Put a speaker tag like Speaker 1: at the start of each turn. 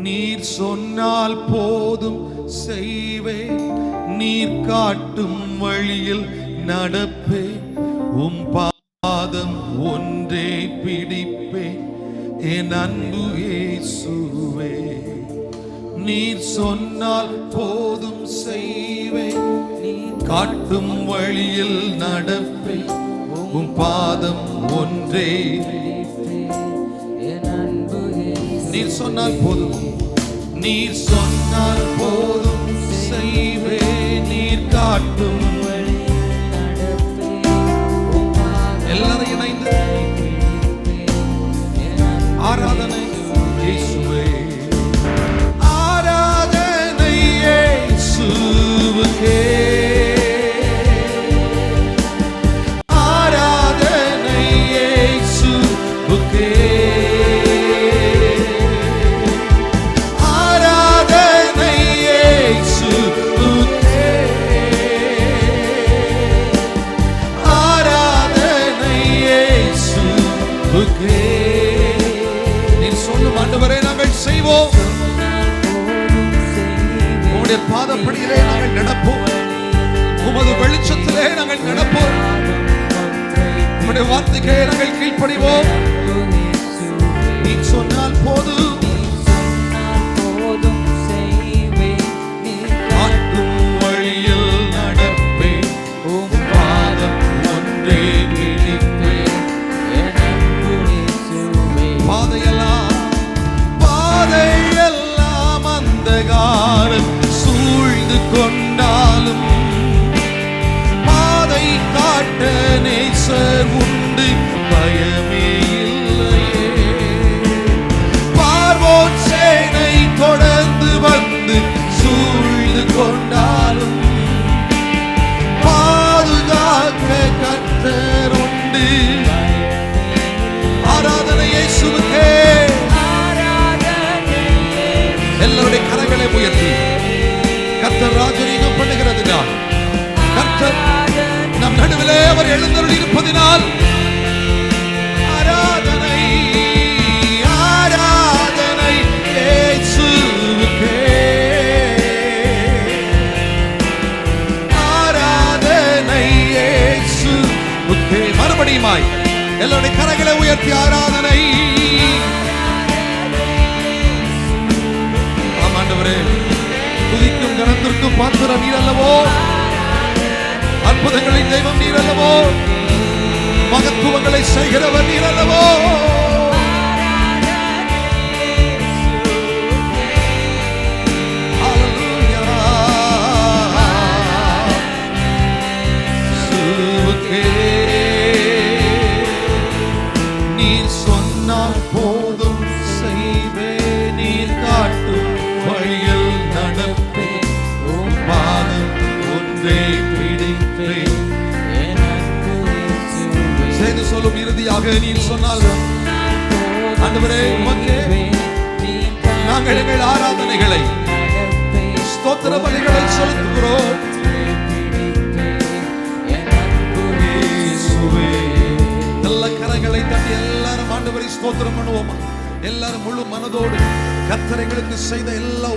Speaker 1: நீர் சொன்னால் போதும் செய்வேன், நீர் காட்டும் வழியில் நடப்பேன், உம் பாதம் ஒன்றே பிடிப்பேன் என் அன்பு இயேசுவே. நீர் சொன்னால் போதும் செய்வேன், நீர் காட்டும் வழியில் நடப்பேன், உம் பாதம் ஒன்றே. நீர் சொன்னால் போதும், நீர் சொன்னால் போதும் செய்வேன், நீர் காட்டும் எல்லாரும் இணைந்து ஆராதனை இயேசுவே, ஆராதனை இயேசுவுக்கே, ஆராதனை இயேசுவுக்கே, ஆராதனை இயேசுவுக்கே, ஆராதனை இயேசுவுக்கே. நீர் சொல்லும் ஆண்டவரே நாங்கள் செய்வோம், உம்முடைய பாதப்படியிலே நாங்கள் நடப்போம், உமது வெளிச்சத்திலே நாங்கள் நடப்போம், உம்முடைய வார்த்தைக்கே நாங்கள் கீழ்ப்படிவோம். நீர் சொன்னால் போதும், காட்டும் வழியில் நடப்பேன், உம் பாதம் ஒன்றே பிடிப்பேன். பாதையெல்லாம் அந்தகாரம் சூழ்ந்து கொண்டாலும் பாதை காட்ட நேசர் உண்டு, பயமே இல்லையே. பார்வோன் சேனை தொடர்ந்து வந்து சூழ்ந்து கொண்டாலும் பாதுகாக்க கர்த்தர் உண்டு. ஆராதனை இயேசுவுக்கே. எல்லாருடைய கரங்களை உயர்த்தி கர்த்தர் ராஜரீகம் பண்ணுகிறதுனால், கர்த்தர் நம் நடுவிலே அவர் எழுந்தருளி இருப்பதினால் ஆராதனை, ஆராதனை இயேசுவுக்கே, ஆராதனை இயேசுவுக்கே. மறுபடியுமாய் எல்லாருடைய கரங்களை உயர்த்தி ஆராதனை. ஆமாண்டவரே, துதிக்கும் கனத்திற்கும் பாத்திரம் நீர் அல்லவோ, அற்புதங்களின் தெய்வம் நீர் அல்லவோ, மகத்துவங்களை செய்கிறவர் நீர் அல்லவோ. நீர் சொன்னால் போதும் செய்வேன், நீர் காட்டும் வழியில் நடப்பேன், உம் பாதம் ஒன்றே பிடிப்பேன். செய்து சொல்லும் இறுதியாக நீர் சொன்னால், ஆண்டவரே உமக்கே நாங்கள் எங்கள் ஆராதனைகளை ஸ்தோத்திர பலிகளை செலுத்துகிறோம். நல்ல கரங்களை தட்டி எல்லாரும் ஆண்டவரை ஸ்தோத்திரம் பண்ணுவோமா? எல்லாரும் முழு மனதோடு கர்த்தர் எங்களுக்கு செய்த எல்லா